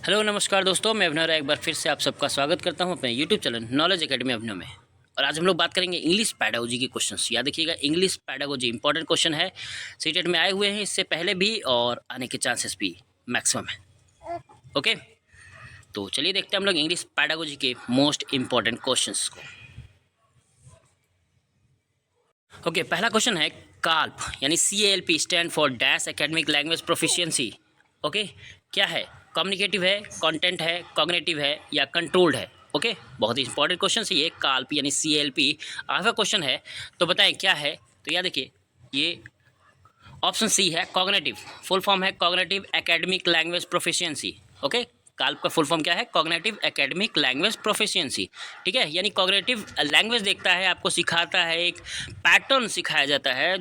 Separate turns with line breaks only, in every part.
Hello नमस्कार दोस्तों, मैं अभिनव राय एक बार फिर से आप सबका स्वागत करता हूं अपने यूट्यूब चैनल नॉलेज एकेडमी अभिनव में। और आज हम लोग बात करेंगे इंग्लिश पैडागोजी के क्वेश्चंस। याद रखिएगा, इंग्लिश पैडागोजी इंपॉर्टेंट क्वेश्चन है, सीटेट में आए हुए हैं इससे पहले भी और आने के चांसेस भी मैक्सिमम है। ओके, तो चलिए देखते हैं हम लोग इंग्लिश पैडागोजी के मोस्ट इंपॉर्टेंट क्वेश्चंस को। ओके, पहला क्वेश्चन है काल्प यानी CALP stand for dash academic language proficiency. Okay, क्या है? कम्युनिकेटिव है, कंटेंट है, कॉग्निटिव है या कंट्रोल्ड है? ओके, बहुत ही इंपॉर्टेंट क्वेश्चन है ये। काल्प यानी CALP आपका क्वेश्चन है, तो बताएं क्या है। तो याद देखिए, ये ऑप्शन सी है कॉग्निटिव। फुल फॉर्म है cognitive academic language proficiency. Okay, calf का फुल फॉर्म क्या है? Cognitive academic language proficiency. ठीक है, यानी कॉग्निटिव लैंग्वेज देखता है, आपको सिखाता है, एक पैटर्न सिखाया जाता है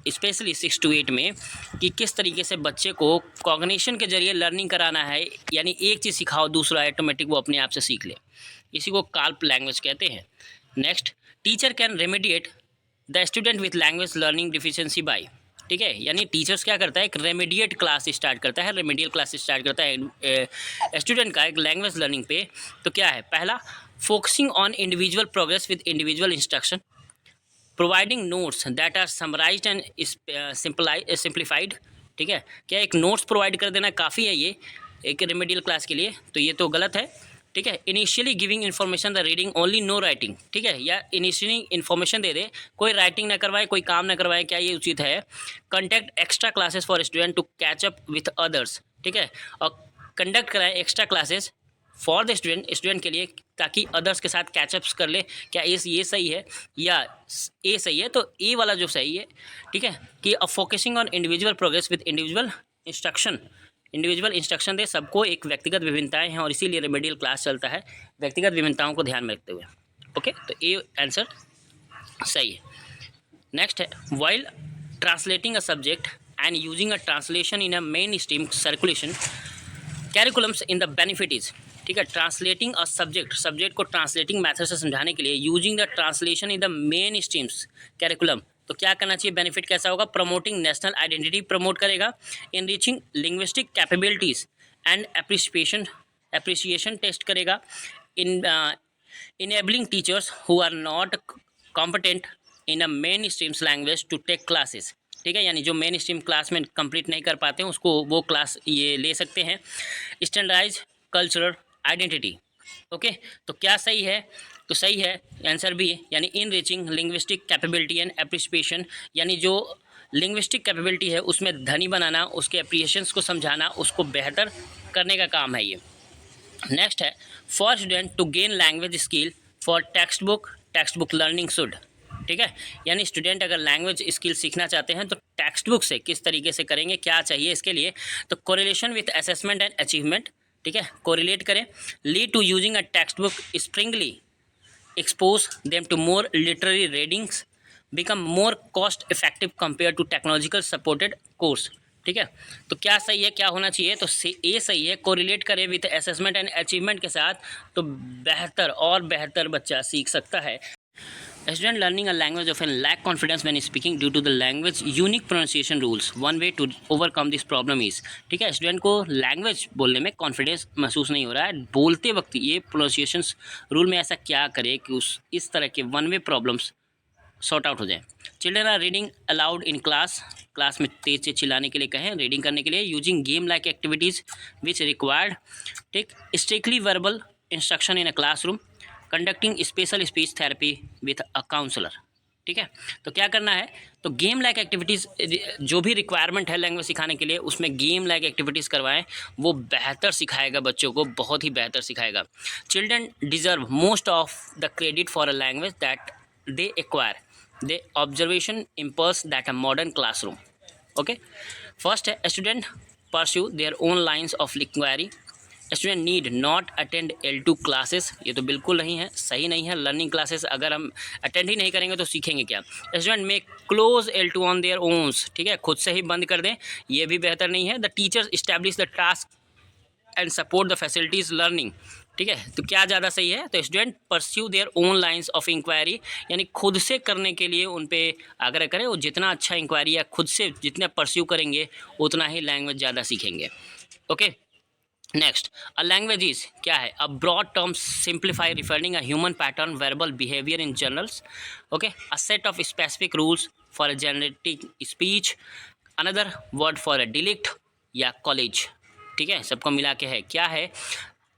स्पेशली 6 to 8 में कि किस तरीके से बच्चे को कॉग्निशन के जरिए लर्निंग कराना है। यानी एक चीज़ सिखाओ, दूसरा ऑटोमेटिक वो अपने आप से सीख ले। इसी को काल्प लैंग्वेज कहते हैं। Next, teacher can remediate the student with language learning deficiency by. ठीक है, यानी टीचर्स क्या करता है, एक रेमेडिएट क्लास स्टार्ट करता है, रेमेडियल क्लास स्टार्ट करता है स्टूडेंट का एक लैंग्वेज लर्निंग पे। तो क्या है? पहला, focusing on individual progress with individual instruction, providing notes that are summarised and simplified. ठीक है, क्या एक नोट्स प्रोवाइड कर देना काफ़ी है ये एक रेमेडियल क्लास के लिए? तो ये तो गलत है। ठीक है, initially giving information the reading only no writing. ठीक है, या इनिशियली इन्फॉर्मेशन दे दे, कोई राइटिंग ना करवाए, कोई काम ना करवाए, क्या ये उचित है? Conduct extra classes for student to catch up with others. ठीक है, और कंडक्ट कराए extra classes for the student के लिए, ताकि अदर्स के साथ कैचअप्स कर ले। क्या ये सही है या ए सही है? तो ए वाला जो सही है। ठीक है, कि focusing on individual progress with individual instruction दे, सबको एक व्यक्तिगत विभिन्नताएं हैं और इसीलिए रेमेडियल क्लास चलता है, व्यक्तिगत विभिन्नताओं को ध्यान में रखते हुए। ओके, तो ए आंसर सही है। नेक्स्ट है, while translating a subject and using a translation in a main stream circulation curriculums in the benefit is. ठीक है, ट्रांसलेटिंग अ सब्जेक्ट को ट्रांसलेटिंग मेथड से समझाने के लिए using the translation in the main streams curriculum, तो क्या करना चाहिए? बेनिफिट कैसा होगा? प्रमोटिंग नेशनल आइडेंटिटी प्रमोट करेगा, enriching linguistic capabilities and appreciation test करेगा, in enabling teachers who are not competent in a main streams language to take classes. ठीक है, यानी जो मेन स्ट्रीम क्लास में कंप्लीट नहीं कर पाते हैं उसको वो क्लास ये ले सकते हैं। Standardise cultural identity. ओके, तो क्या सही है? तो सही है आंसर बी, यानी इन reaching linguistic capability and appreciation, यानी जो लिंग्विस्टिक कैपेबिलिटी है उसमें धनी बनाना, उसके एप्रिसिएशंस को समझाना, उसको बेहतर करने का काम है ये। नेक्स्ट है, for student to gain language skill for text book learning should. ठीक है, यानी स्टूडेंट अगर लैंग्वेज स्किल सीखना चाहते हैं तो टेक्स्ट बुक से किस तरीके से करेंगे, क्या चाहिए इसके लिए? तो correlation with assessment and achievement. ठीक है, कोरिलेट करें, lead to using a text book sparingly, expose them to more literary readings, become more cost effective compared to technological supported course। ठीक है, तो क्या सही है, क्या होना चाहिए? तो ए सही है, कोरिलेट करें विथ असेसमेंट एंड अचीवमेंट के साथ, तो बेहतर और बेहतर बच्चा सीख सकता है। Student learning a language of an lack confidence when speaking due to the language unique pronunciation rules, one way to overcome this problem is. ठीक है, स्टूडेंट को लैंग्वेज बोलने में कॉन्फिडेंस महसूस नहीं हो रहा है, बोलते वक्त ये प्रोनाउंसिएशन रूल में ऐसा क्या करे कि इस तरह के one way problems sort out हो जाए। Children are reading aloud in class में तेज से चिल्लाने के लिए कहें रीडिंग करने के लिए, using game like activities which required. ठीक, strictly verbal instruction in a classroom, conducting special speech therapy with a counsellor. ठीक है, तो क्या करना है? तो गेम लाइक एक्टिविटीज़ जो भी रिक्वायरमेंट है लैंग्वेज सिखाने के लिए, उसमें गेम लाइक एक्टिविटीज़ करवाएं, वो बेहतर सिखाएगा बच्चों को, बहुत ही बेहतर सिखाएगा। Children deserve most of the credit for a language that they acquire, they observation impulse that a modern classroom. Okay, first है, student pursue their own lines of inquiry, student need not attend L2 classes, ये तो बिल्कुल नहीं है, सही नहीं है। Learning classes अगर हम अटेंड ही नहीं करेंगे तो सीखेंगे क्या? स्टूडेंट में close L2 on their ons, ठीक है, खुद से ही बंद कर दें, ये भी बेहतर नहीं है। The teachers establish the task and support the facilities learning. ठीक है, तो क्या ज़्यादा सही है? तो student pursue their own lines of inquiry, यानी खुद से करने के लिए उन पे आग्रह करें, वो जितना अच्छा इंक्वायरी या खुद से जितना परस्यू करेंगे उतना ही लैंग्वेज ज़्यादा सीखेंगे। Okay, next, a language is क्या है? A broad term simplify referring a human pattern verbal behaviour in generals, okay, a set of specific rules for a generating speech, another word for a dialect या college. ठीक है, सबको मिला के है क्या है?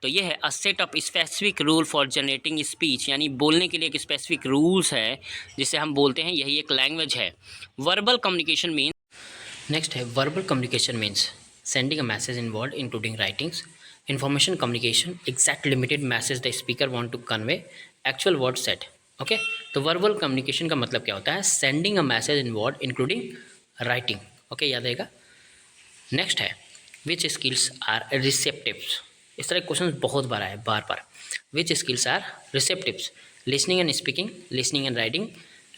तो ये है अ set of specific rule for generating speech, यानी बोलने के लिए एक स्पेसिफिक रूल्स है जिसे हम बोलते हैं, यही एक लैंग्वेज है। वर्बल कम्युनिकेशन मीन, नेक्स्ट है verbal communication means sending a message in word including writings, information communication exact limited message the speaker want to convey, actual word set. Okay, तो वर्बल कम्युनिकेशन का मतलब क्या होता है? Sending a message in word including writing. Okay, याद रहेगा। Next है विच skills are रिसेप्टिव्स। इस तरह क्वेश्चन बहुत बार आए बार बार। Which skills are receptives? Listening and speaking, listening and writing,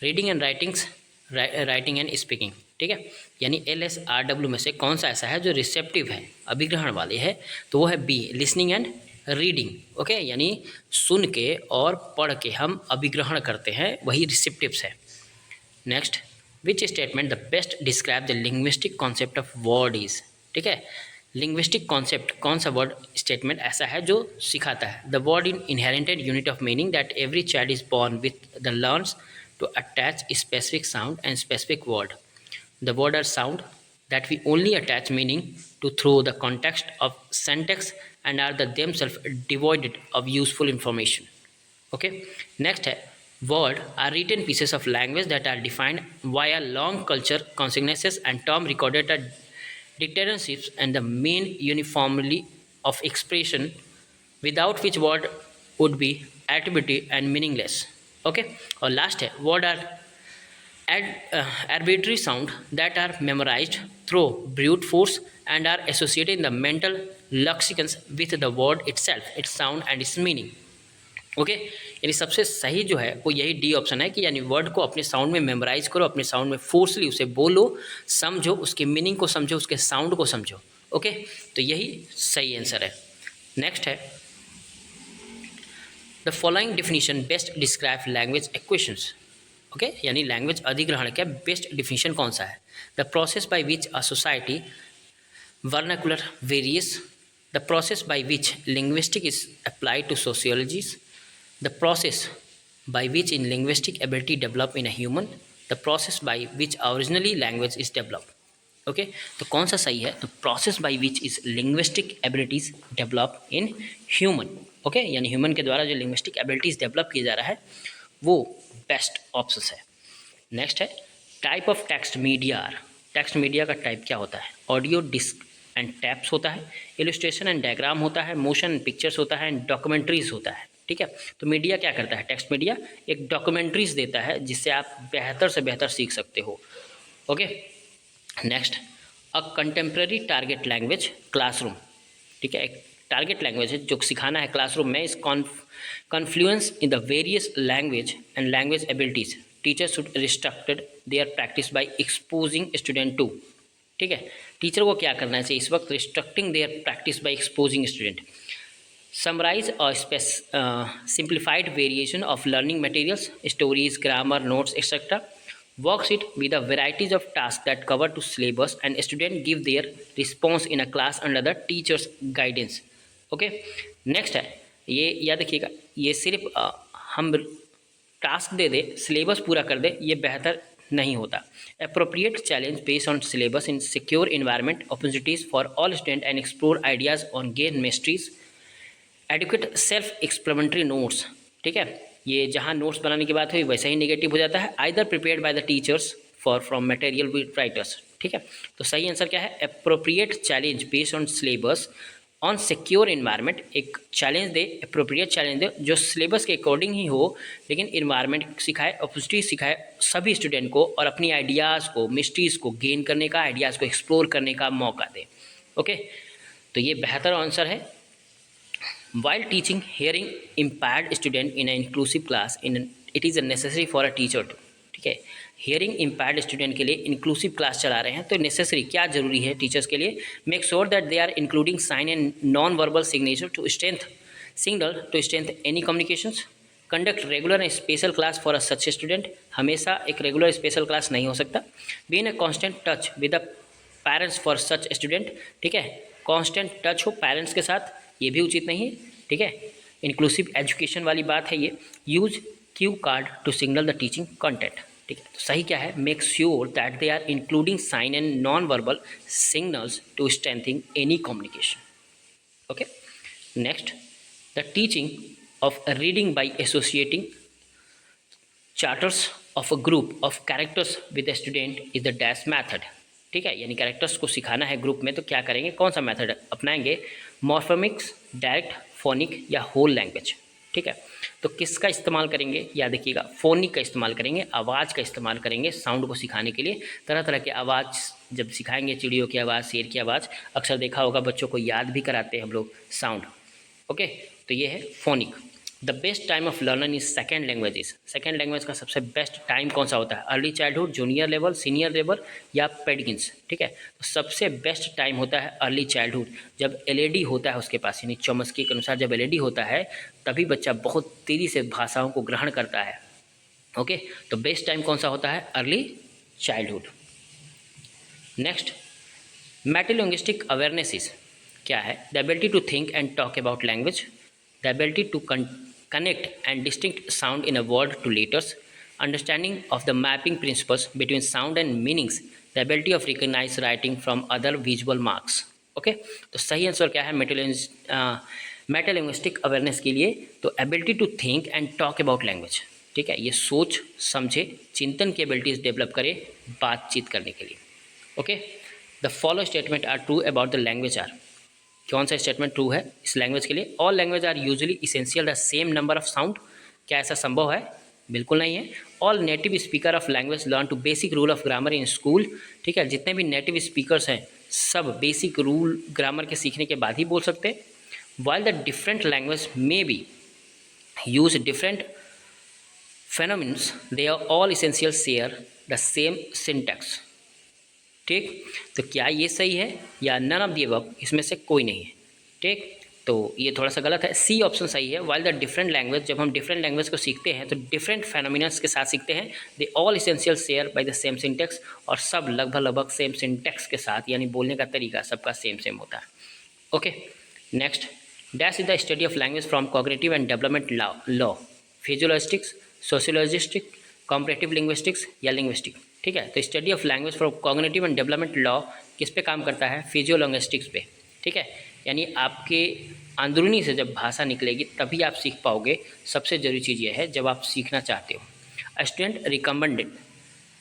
reading and writings, writing and speaking. ठीक है, यानी LSRW में से कौन सा ऐसा है जो रिसेप्टिव है, अभिग्रहण वाले है? तो वो है B, listening and reading. Okay, यानी सुन के और पढ़ के हम अभिग्रहण करते हैं, वही रिसेप्टिव्स है। Next, which statement the best describe the linguistic concept of word is. ठीक है, लिंग्विस्टिक कॉन्सेप्ट कौन सा वर्ड स्टेटमेंट ऐसा है जो सिखाता है? The word in inherented unit of meaning that every child is born with the learns to attach specific sound and specific word. The word are sound that we only attach meaning to through the context of syntax and are the themselves devoid of useful information. Okay, next है word are written pieces of language that are defined via long culture consequences and term recorded at dictatorships and the main uniformly of expression without which word would be attributive and meaningless. Okay, और last है word are arbitrary sound that are memorized through brute force and are associated in the mental lexicons with the word itself, its sound and its meaning. Okay, यानी सबसे सही जो है वो यही D option है कि यानी वर्ड को अपने साउंड में मेमोराइज करो, अपने साउंड में फोर्सली उसे बोलो, समझो, उसके मीनिंग को समझो, उसके साउंड को समझो। ओके, तो यही सही आंसर है। नेक्स्ट है the following definition best describe language acquisitions. Okay, यानी लैंग्वेज अधिग्रहण का बेस्ट डिफिनीशन कौन सा है? The process by which a society vernacular various, the process by which linguistic is applied to sociologies, the process by which in linguistic ability develop in a human, the process by which originally language is develop. Okay, तो कौन सा सही है? तो process by which is linguistic abilities develop in human. Okay, यानी human के द्वारा जो लिंग्विस्टिक एबिलिटीज डेवलप किया जा रहा है वो बेस्ट ऑप्शन है। नेक्स्ट है type of text media are. Text media का टाइप क्या होता है? ऑडियो, डिस्क एंड टैप्स होता है, इलस्ट्रेशन एंड डायग्राम होता है, मोशन एंड पिक्चर्स होता है, एंड डॉक्यूमेंट्रीज होता है। ठीक है, तो मीडिया क्या करता है? टेक्स्ट मीडिया एक डॉक्यूमेंट्रीज देता है जिससे आप बेहतर से बेहतर सीख सकते हो। Okay, next a contemporary target language classroom. ठीक है, एक टारगेट लैंग्वेज है जो सिखाना है क्लासरूम में। इस confluence in the various language and language abilities teacher should restructed their practice by exposing student to. ठीक है, टीचर को क्या करना चाहिए इस वक्त? Restructing their practice by exposing student, summarise और simplified variation of learning materials, stories, grammar, notes etcetera, worksheet with a varieties of tasks that cover to syllabus and student give their response in a class under the teacher's guidance. Okay, next है ये याद रखिएगा, ये सिर्फ हम task दे दे, syllabus पूरा कर दे, ये बेहतर नहीं होता। Appropriate challenge based on syllabus in secure environment, opportunities for all student and explore ideas on gain mysteries, educate self explanatory notes. ठीक है, ये जहाँ नोट्स बनाने की बात हुई वैसा ही नेगेटिव हो जाता है, either prepared by the teachers for from material with writers. ठीक है, तो सही आंसर क्या है? Appropriate challenge based on syllabus on secure environment, एक चैलेंज दे, अप्रोप्रिएट चैलेंज दे जो सिलेबस के अकॉर्डिंग ही हो, लेकिन इन्वायरमेंट सिखाए, अपॉर्चुनिटी सिखाए सभी स्टूडेंट को, और अपनी आइडियाज़ को, मिस्ट्रीज़ को गेन करने का, आइडियाज़ को एक्सप्लोर करने का मौका दे। ओके, तो ये बेहतर आंसर है। While teaching hearing impaired student in an inclusive class, it is necessary for a teacher to, ठीक है, hearing impaired student के लिए inclusive class चला रहे हैं तो necessary क्या ज़रूरी है टीचर्स के लिए? Make sure that they are including sign and non-verbal signature to strengthen any communications. Conduct regular and special class for a such student, हमेशा एक regular special class नहीं हो सकता. Be in a constant touch with the parents for such student. ठीक है, constant touch हो parents के साथ, ये भी उचित नहीं है, ठीक है। इंक्लूसिव एजुकेशन वाली बात है ये। Use cue card to signal the teaching content, ठीक है। तो सही क्या है, make sure that they are including sign and non verbal signals to strengthen any communication, okay. Next, the teaching of reading by associating charters of a group of characters with student is the dash method, ठीक है। यानी characters को सिखाना है group में, तो क्या करेंगे, कौन सा मेथड अपनाएंगे, मॉर्फेमिक्स, डायरेक्ट, फोनिक या होल लैंग्वेज, ठीक है। तो किसका इस्तेमाल करेंगे, याद रखिएगा, फोनिक का इस्तेमाल करेंगे, आवाज़ का इस्तेमाल करेंगे साउंड को सिखाने के लिए। तरह तरह के आवाज़ जब सिखाएंगे, चिड़ियों की आवाज़, शेर की आवाज़, अक्सर देखा होगा बच्चों को याद भी कराते हैं हम लोग साउंड, ओके। तो ये है phonic. The best time of learning is second languages. Second language का सबसे बेस्ट टाइम कौन सा होता है, early childhood, junior level, senior level या पेडगिंस, ठीक है। तो सबसे बेस्ट टाइम होता है अर्ली चाइल्डहुड, जब एलईडी होता है उसके पास, यानी चॉम्स्की के अनुसार जब एलईडी होता है तभी बच्चा बहुत तेज़ी से भाषाओं को ग्रहण करता है, ओके। तो बेस्ट टाइम कौन सा होता है, early childhood. Next, metalinguistic awareness क्या है, the ability to think and talk about language, the ability to connect and distinct sound in a word to letters, understanding of the mapping principles between sound and meanings, the ability of recognize writing from other visual marks, okay. तो सही answer क्या है मेटालिंग्विस्टिक awareness के लिए, तो ability to think and talk about language, ठीक है। ये सोच समझे चिंतन की एबिलिटीज डेवलप करे बातचीत करने के लिए, okay. The follow statement are true about the language are, कौन सा स्टेटमेंट ट्रू है इस लैंग्वेज के लिए, all language are usually essential the same number of sound, क्या ऐसा संभव है, बिल्कुल नहीं है। All native speaker of language learn to basic rule of grammar in school, ठीक है। जितने भी नेटिव स्पीकर्स हैं सब बेसिक रूल ग्रामर के सीखने के बाद ही बोल सकते हैं। While the different language may be use different phenomenons, they are all essential share the same syntax, ठीक। तो क्या ये सही है या नन ऑफ द अबव, इसमें से कोई नहीं है, ठीक। तो ये थोड़ा सा गलत है, सी ऑप्शन सही है। वाइल द डिफरेंट लैंग्वेज, जब हम डिफरेंट लैंग्वेज को सीखते हैं तो डिफरेंट फेनोमिनस के साथ सीखते हैं, they all essential share by the same syntax, और सब लगभग सेम सिंटेक्स के साथ, यानी बोलने का तरीका सबका सेम होता है, okay. Next, dash is the study of language from cognitive and development law, physiolinguistics, sociolinguistic, comparative linguistics या लिंग्विस्टिक, ठीक है। तो study of language from cognitive and development law किस पे काम करता है, फिजियोलॉजिस्टिक्स पे, ठीक है। यानी आपके अंदरूनी से जब भाषा निकलेगी तभी आप सीख पाओगे। सबसे ज़रूरी चीज़ यह है जब आप सीखना चाहते हो। A student recommended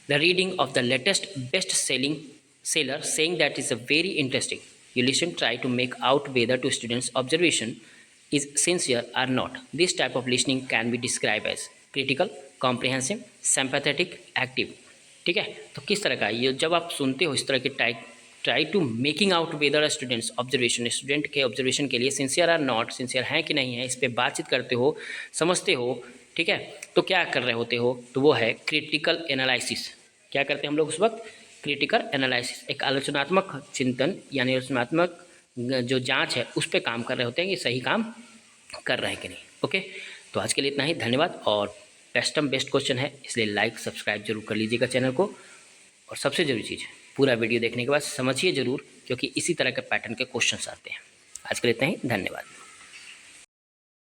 the reading of the latest best selling seller saying that is a very interesting, you listen try to make out whether to students observation is sincere or not. This type of listening can be described as critical, comprehensive, sympathetic, active, ठीक है। तो किस तरह का ये जब आप सुनते हो इस तरह के try to making out whether students observation, student के ऑब्जर्वेशन के लिए सिंसियर और नॉट, सिंसियर हैं कि नहीं है, इस पर बातचीत करते हो, समझते हो, ठीक है। तो क्या कर रहे होते हो, तो वो है क्रिटिकल एनालिसिस। क्या करते हैं हम लोग उस वक्त, क्रिटिकल एनालिसिस, एक आलोचनात्मक चिंतन यानी आलोचनात्मक जो जांच है उस पर काम कर रहे होते हैं कि सही काम कर रहे हैं कि नहीं, ओके। तो आज के लिए इतना ही, धन्यवाद। और बेस्ट क्वेश्चन है इसलिए लाइक सब्सक्राइब जरूर कर लीजिएगा चैनल को। और सबसे ज़रूरी चीज़, पूरा वीडियो देखने के बाद समझिए ज़रूर, क्योंकि इसी तरह के पैटर्न के क्वेश्चंस आते हैं। आज के लिए इतना ही, धन्यवाद।